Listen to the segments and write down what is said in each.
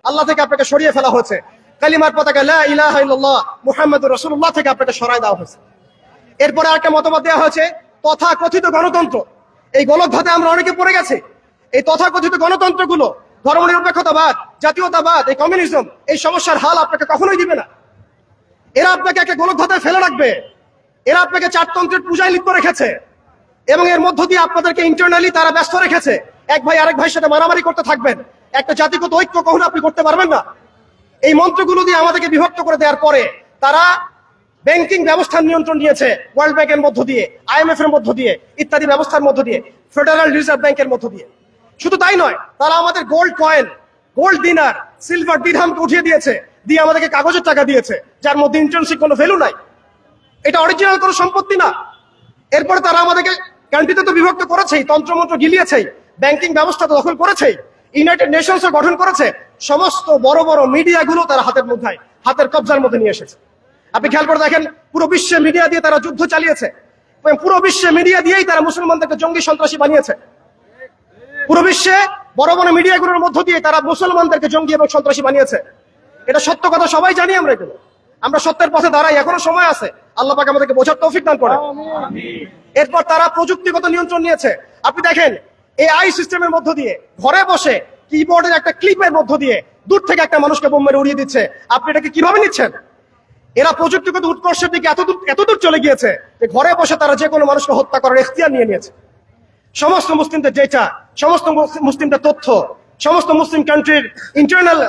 আল্লাহ থেকে আপনাকে সরিয়ে ফেলা হয়েছে। কালিমার পতাকা লা ইলাহা ইল্লাল্লাহ মুহাম্মাদুর রাসূলুল্লাহ থেকে আপনাকে সরায় দেওয়া হয়েছে। এরপরে আরেকটা মতবাদ দেওয়া হয়েছে তথাকথিত গণতন্ত্র। এই গোলকধাঁধে আমরা অনেকে পড়ে গেছি। এই তথাকথিত গণতন্ত্রগুলো ধর্মনিরপেক্ষতাবাদ, জাতীয়তাবাদ, এই কমিউনিজম, এই সমস্যার হাল আপনাকে কখনোই দিবে না। এরা আপনাকে একটা গোলকধাঁধে ফেলে রাখবে। এরা আপনাকে চারতন্ত্রের পূজায় লিপ্ত রেখেছে এবং এর মধ্য দিয়ে আপনাদেরকে ইন্টারনালি তারা ব্যস্ত রেখেছে। এক ভাই আরেক ভাইয়ের সাথে মারামারি করতে থাকবেন, একটা জাতিগত ঐক্য কখনো আপনি করতে পারবেন না। এই মন্ত্রগুলো দিয়ে আমাদেরকে বিভক্ত করে দেওয়ার পরে তারা ব্যাংকিং ব্যবস্থার নিয়ন্ত্রণ নিয়েছে ওয়ার্ল্ড ব্যাংকের মধ্য দিয়ে, IMF এর মধ্য দিয়ে, ইত্যাদি ব্যবস্থার মধ্য দিয়ে, ফেডারেল রিজার্ভ ব্যাংকের মধ্য দিয়ে। শুধু তাই নয়, তারা আমাদের গোল্ড কয়েন, গোল্ড দিনার, সিলভার দিরহামকে উঠিয়ে দিয়েছে, দিয়ে আমাদেরকে কাগজের টাকা দিয়েছে যার মধ্যে ইন্টার্নশিপ কোনো ভ্যালু নাই। এটা অরিজিনাল কোনো সম্পত্তি না। এরপরে তারা আমাদেরকে কান্ট্রিতে তো বিভক্ত করেছেই, তন্ত্রমন্ত্র গিলিয়েছেই, ব্যাংকিং ব্যবস্থা তো দখল করেছেই, ইউনাইটেড নেশনসও গঠন করেছে। সমস্ত বড় বড় মিডিয়াগুলো তারা হাতের কবজার মধ্যে নিয়ে এসেছে। আপনি খেয়াল করে দেখেন, পুরো বিশ্বে মিডিয়া দিয়ে তারা যুদ্ধ চালিয়েছে। পুরো বিশ্বে মিডিয়া দিয়েই তারা মুসলমানদেরকে জঙ্গি সন্ত্রাসী বানিয়েছে। পুরো বিশ্বে বড় বড় মিডিয়াগুলোর মধ্য দিয়ে তারা মুসলমানদেরকে জঙ্গি এবং সন্ত্রাসী বানিয়েছে। এটা সত্য কথা, সবাই জানি আমরা এগুলো। আমরা সত্যের পথে দাঁড়াই, এখনো সময় আছে। আল্লাহ পাক আমাদেরকে বোঝার তৌফিক দান করেন। এরপর তারা প্রযুক্তিগত নিয়ন্ত্রণ নিয়েছে। আপনি দেখেন, AI সিস্টেমের মধ্য দিয়ে ঘরে বসে কিবোর্ডের একটা ক্লিপের মধ্য দিয়ে দূর থেকে একটা মানুষকে বোম মেরে উড়িয়ে দিচ্ছে। আপনি এটাকে কিভাবে নিচ্ছেন? এরা প্রযুক্তিগত উৎকর্ষের দিকে এতদূর চলে গিয়েছে যে ঘরে বসে তারা যে কোনো মানুষকে হত্যা করার এখতিয়ার নিয়ে নিয়েছে। সমস্ত মুসলিমদের ডেটা, সমস্ত মুসলিমদের তথ্য, সমস্ত মুসলিম কান্ট্রির ইন্টারনাল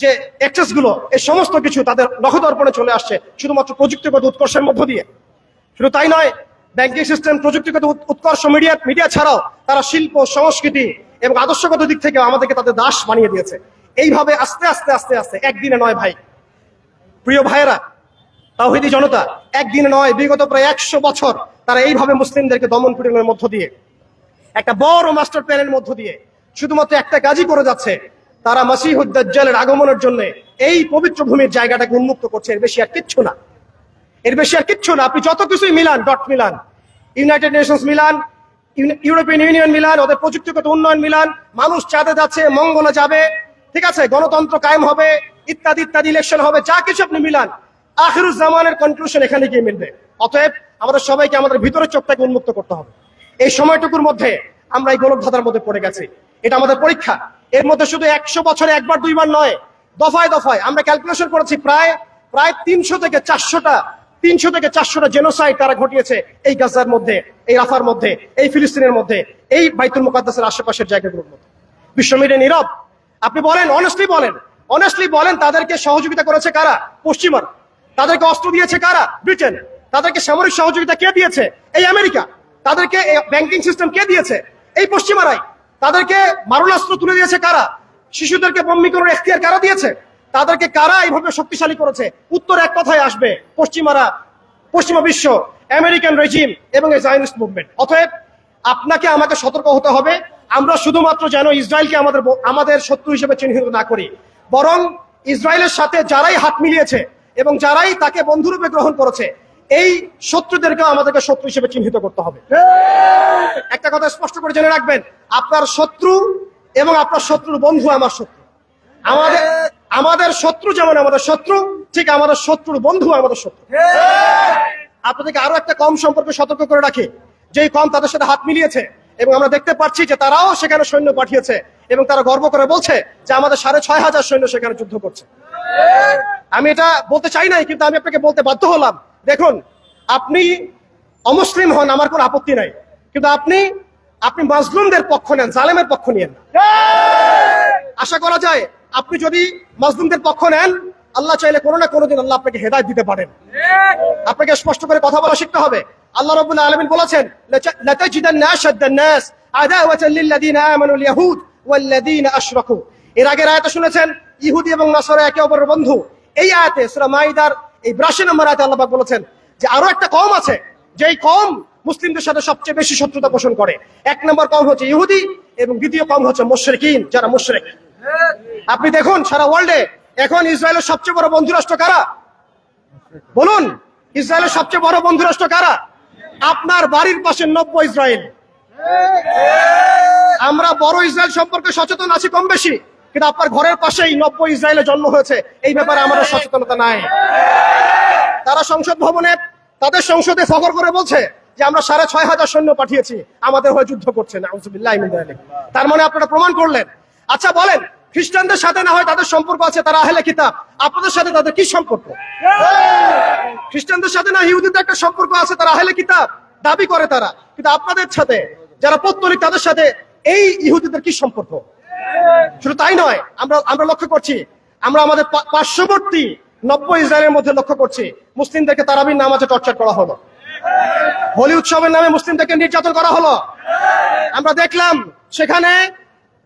যে অ্যাক্সেস গুলো, এই সমস্ত কিছু তাদের নখদর্পণে চলে আসছে শুধুমাত্র প্রযুক্তিগত উৎকর্ষের মধ্য দিয়ে। শুধু তাই নয়, ব্যাংকিং সিস্টেম, প্রযুক্তিগত উৎকর্ষ, মিডিয়া ছাড়াও তারা শিল্প, সংস্কৃতি এবং আদর্শগত দিক থেকে আমাদেরকে তাদের দাস বানিয়ে দিয়েছে। এইভাবে আস্তে আস্তে আস্তে আস্তে, একদিনে নয় ভাই, প্রিয় ভাইয়েরা, তাওহীদি জনতা, একদিনে নয়, বিগত প্রায় 100 বছর তারা এইভাবে মুসলিমদেরকে দমন পীড়নের মধ্য দিয়ে, একটা বড় মাস্টার প্ল্যানের মধ্য দিয়ে শুধুমাত্র একটা কাজই করে যাচ্ছে। তারা মাসিহুদ দাজ্জালের আগমনের জন্য এই পবিত্র ভূমির জায়গাটাকে উন্মুক্ত করছে। এর বেশি আর কিচ্ছু না, এর বেশি আর কিচ্ছু না। আপনি যত কিছুই Milan, dot Milan, United Nations Milan, European union Milan, ওদের প্রযুক্তিগত উন্নয়ন মিলান, মানুষ চাঁদে যাচ্ছে, মঙ্গলে যাবে, ঠিক আছে, গণতন্ত্র কায়েম হবে, ইত্যাদি ইত্যাদি, ইলেকশন হবে, যা কিছু আপনি মিলান, আখিরুজ জামানের কনক্লুশন এখানে গিয়ে মিলবে। অতএব আমাদের সবাইকে আমাদের ভিতরের চোখটাকে উন্মুক্ত করতে হবে। এই সময়টুকুর মধ্যে আমরা এই গোলকধাঁধার মধ্যে পড়ে গেছি। এটা আমাদের পরীক্ষা। এর মধ্যে শুধু 100 বছরে একবার দুইবার নয়, দফায় দফায় আমরা ক্যালকুলেশন করেছি, প্রায় 300 থেকে 400টা জেনোসাইড তারা ঘটিয়েছে এই গাজার মধ্যে, এই রাফার মধ্যে, এই ফিলিস্তিনের মধ্যে, এই বাইতুল মুকাদ্দাসের আশেপাশের জায়গাগুলোর মধ্যে। বিশ্ব মিডিয়া নীরব। আপনি বলেন, অনেস্টলি বলেন, তাদেরকে সহযোগিতা করেছে কারা? পশ্চিমারা। তাদেরকে অস্ত্র দিয়েছে কারা? ব্রিটেন। তাদেরকে সামরিক সহযোগিতা কে দিয়েছে? এই আমেরিকা। তাদেরকে ব্যাংকিং সিস্টেম কে দিয়েছে? এই পশ্চিমারাই। তাদেরকে মারণাস্ত্র তুলে দিয়েছে কারা? শিশুদেরকে বম্বিকরণের এখতিয়ার কারা দিয়েছে? তাদেরকে কারা এইভাবে শক্তিশালী করেছে? উত্তর এক কথায় আসবে, পশ্চিমারা, পশ্চিমা বিশ্ব, আমেরিকান রেজিম এবং এই জায়নিস্ট মুভমেন্ট। অতএব আপনাকে আমাকে সতর্ক হতে হবে। আমরা শুধুমাত্র যেন ইসরায়েলকে আমাদের শত্রু হিসেবে চিহ্নিত না করি, বরং ইসরায়েলের সাথে যারাই হাত মিলিয়েছে এবং যারাই তাকে বন্ধুরূপে গ্রহণ করেছে, এই শত্রুদেরকেও আমাদেরকে শত্রু হিসেবে চিহ্নিত করতে হবে। একটা কথা স্পষ্ট করে জেনে রাখবেন, আপনার শত্রু এবং আপনার শত্রুর বন্ধু আমার শত্রু। আমাদের শত্রু যেমন আমাদের শত্রু, ঠিক আমাদের শত্রুর বন্ধু আমাদের শত্রু। আপনাদেরকে আরো একটা কম সম্পর্কে সতর্ক করে রাখি, যেই কম তাদের সাথে হাত মিলিয়েছে এবং আমরা দেখতে পাচ্ছি যে তারাও সেখানে সৈন্য পাঠিয়েছে এবং তারা গর্ব করে বলছে যে আমাদের 6,500 সৈন্য সেখানে যুদ্ধ করছে। আমি এটা বলতে চাই নাই, কিন্তু আমি আপনাকে বলতে বাধ্য হলাম। দেখুন, আপনি অমুসলিম হন, আমার কোনো আপত্তি নাই, কিন্তু আপনি মাজলুমদের পক্ষ নেন, জালেমের পক্ষ নিয়েন না। আশা করা যায় আপনি যদি মাজলুমদের পক্ষ নেন, আল্লাহ চাইলে কোনো না কোনোদিন আল্লাহ আপনাকে হেদায়েত দিতে পারেন। আপনাকে স্পষ্ট করে কথা বলা শিখতে হবে। আল্লাহ রাব্বুল আলামিন বলেছেন, লাতাজিদান্না আশাদ্দান নাস আদাওয়াতান লিল্লাযিনা আমানুল ইয়াহুদ ওয়াল্লাযিনা আশরাকু। এর আগের আয়াতে শুনেছেন ইহুদি এবং নাসারা একে অপরের বন্ধু। এই আয়াতে সূরা মাইদার এই 82 নম্বর আয়াতে আল্লাহ পাক বলেছেন যে আরো একটা কওম আছে, যেই কওম মুসলিমদের সাথে সবচেয়ে বেশি শত্রুতা পোষণ করে। এক নম্বর কওম হচ্ছে ইহুদি এবং দ্বিতীয় কওম হচ্ছে মুশরিকিন, যারা মুশরিক। আপনি দেখুন, সারা ওয়ার্ল্ডে এখন ইসরায়েলের সবচেয়ে বড় বন্ধু রাষ্ট্র কারা? বলুন, ইসরায়েলের সবচেয়ে বড় বন্ধু রাষ্ট্র কারা? আপনার বাড়ির পাশে নব্য ইসরায়েল। আমরা বড় ইসরায়েল সম্পর্কে সচেতন আছি কম বেশি, কিন্তু আপনার ঘরের পাশেই 90 ইসরায়েলের জন্ম হয়েছে, এই ব্যাপারে আমাদের সচেতনতা নাই। তারা সংসদ ভবনে তাদের সংসদে সফর করে বলছে যে আমরা 6,500 সৈন্য পাঠিয়েছি, আমাদের হয়ে যুদ্ধ করছে। নাউযুবিল্লাহি মিন যালিক। তার মানে আপনারা প্রমাণ করলেন। আচ্ছা বলেন, খ্রিস্টানদের সাথে না হয় তাদের সম্পর্ক আছে, তারা আহলে কিতাব, আপনাদের সাথে তাদের কি সম্পর্ক? খ্রিস্টানদের সাথে না ইহুদিদের একটা সম্পর্ক আছে, তারা আহলে কিতাব দাবি করে তারা, কিন্তু আপনাদের সাথে যারা পৌত্তলিক তাদের সাথে এই ইহুদিদের কি সম্পর্ক? শুধু তাই নয়, আমরা লক্ষ্য করছি, আমরা আমাদের পার্শ্ববর্তী 90 ইসরায়েলের মধ্যে লক্ষ্য করছি মুসলিমদেরকে তারাবির নামাজে টর্চার করা হলো, হোলি উৎসবের নামে মুসলিমদেরকে নির্যাতন করা হলো। আমরা দেখলাম সেখানে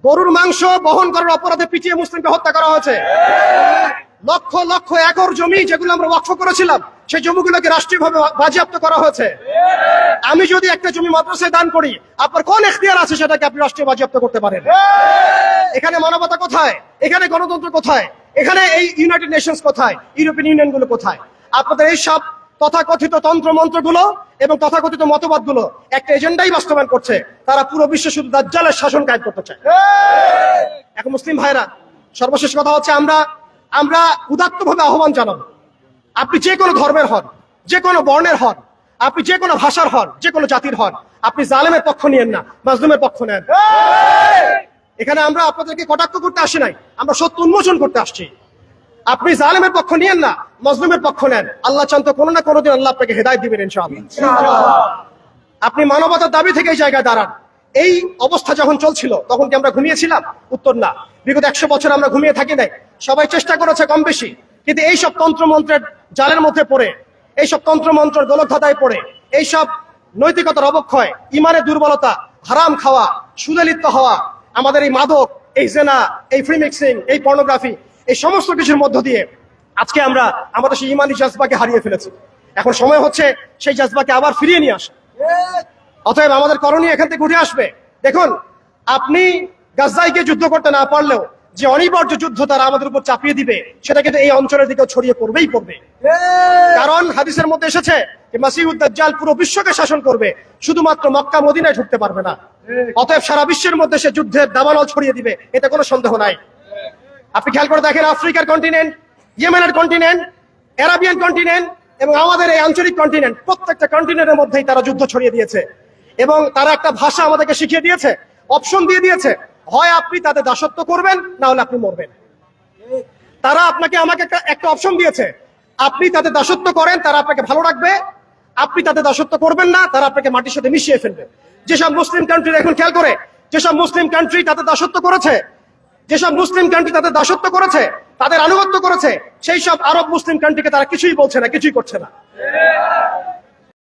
গরুর মাংস বহন করার অপরাধে পিটিয়ে মুসলিমকে হত্যা করা হয়েছে। লক্ষ লক্ষ একর জমি যেগুলো আমরা ওয়াকফ করেছিলাম, সেই জমিগুলোকে রাষ্ট্রীয়ভাবে বাজেয়াপ্ত করা হয়েছে। আমি যদি একটা জমি মাদ্রাসায় দান করি, আপনার কোন এখতিয়ার আছে সেটাকে আপনি রাষ্ট্রীয় বাজেয়াপ্ত করতে পারেন? এখানে মানবতা কোথায়? এখানে গণতন্ত্র কোথায়? এখানে এই ইউনাইটেড নেশনস কোথায়? ইউরোপিয়ান ইউনিয়ন গুলো কোথায়? আপনাদের এই সব তথাকথিত তন্ত্র মন্ত্রগুলো এবং তথাকথিত মতবাদগুলো একটা এজেন্ডাই বাস্তবায়ন করছে, তারা পুরো বিশ্বে শুধু দাজ্জালের শাসন কায়েম করতে চায়। এখন মুসলিম ভাইরা, সর্বশেষ কথা হচ্ছে, আমরা উদাত্তভাবে আহ্বান জানাবো, আপনি যে কোনো ধর্মের হন, যে কোনো বর্ণের হন, আপনি যে কোনো ভাষার হন, যে কোনো জাতির হন, আপনি জালেমের পক্ষ নিয়েন না, মাজলুমের পক্ষ নেন। এখানে আমরা আপনাদেরকে কটাক্ষ করতে আসি নাই, আমরা সত্য উন্মোচন করতে আসছি। আপনি জালেমের পক্ষ নিয়েন না, মাজলুমের পক্ষ নেন। আল্লাহ চান তো কোনো না কোনোদিন আল্লাহ আপনাকে হেদায়েত দিবেন ইনশাআল্লাহ। আপনি মানবতার দাবি থেকে এই জায়গায় দাঁড়ান। এই অবস্থা যখন চলছিল তখন কি আমরা ঘুমিয়েছিলাম? উত্তর না। বিগত 100 বছর আমরা ঘুমিয়ে থাকি নাই, সবাই চেষ্টা করেছে কম বেশি, কিন্তু এইসব তন্ত্রমন্ত্রের জালের মধ্যে পড়ে, এইসব তন্ত্রমন্ত্রের গোলকধাঁধায় পড়ে, এইসব নৈতিকতার অবক্ষয়, ইমানের দুর্বলতা, হারাম খাওয়া, সুদে লিপ্ত হওয়া, আমাদের এই মাদক, এই জেনা, এই ফ্রি মিক্সিং, এই পর্নোগ্রাফি, এই সমস্ত কিছুর মধ্য দিয়ে আজকে আমরা আমাদের সেই ইমানি জাজবাকে হারিয়ে ফেলেছি। এখন সময় হচ্ছে সেই জাজবাকে আবার ফিরিয়ে নিয়ে আসা। অতএব আমাদের করণীয় এখান থেকে উঠে আসবে। দেখুন, আপনি গাজায় যুদ্ধ করতে না পারলেও যে অনিবার্য যুদ্ধ তারা আমাদের উপর চাপিয়ে দিবে, সেটা কিন্তু এই অঞ্চলের দিকে ছড়িয়ে পড়বেই পড়বে। কারণ হাদিসের মধ্যে এসেছে যে মাসিহুদ দাজ্জাল পুরো বিশ্বকে শাসন করবে, শুধুমাত্র মক্কা মদিনায় ঢুকতে পারবে না। অতএব সারা বিশ্বের মধ্যে সে যুদ্ধের দাবানল ছড়িয়ে দিবে, এতে কোনো সন্দেহ নাই। আপনি খেয়াল করে দেখেন, আফ্রিকার কন্টিনেন্ট, ইয়েমেনের কন্টিনেন্ট, আরাবিয়ান কন্টিনেন্ট এবং আমাদের এই আঞ্চলিক কন্টিনেন্ট, প্রত্যেকটা কন্টিনেন্টের মধ্যেই তারা যুদ্ধ ছড়িয়ে দিয়েছে এবং তারা একটা ভাষা আমাদেরকে শিখিয়ে দিয়েছে, অপশন দিয়ে দিয়েছে, হয় আপনি তাদের দাসত্ব করবেন, না হলে আপনি মরবেন। তারা আপনাকে আমাকে একটা অপশন দিয়েছে, আপনি তাদের দাসত্ব করেন, তারা আপনাকে ভালো রাখবে, আপনি তাদের দাসত্ব করবেন না, তারা আপনাকে মাটির সাথে মিশিয়ে ফেলবে। যেসব মুসলিম কান্ট্রি, এখন খেয়াল করে, যেসব মুসলিম কান্ট্রি তাদের দাসত্ব করেছে, যেসব মুসলিম কান্ট্রি তাদের দাসত্ব করেছে, তাদের আনুগত্য করেছে, সেই সব আরব মুসলিম কান্ট্রিকে তারা কিছুই বলছে না, কিছুই করছে না।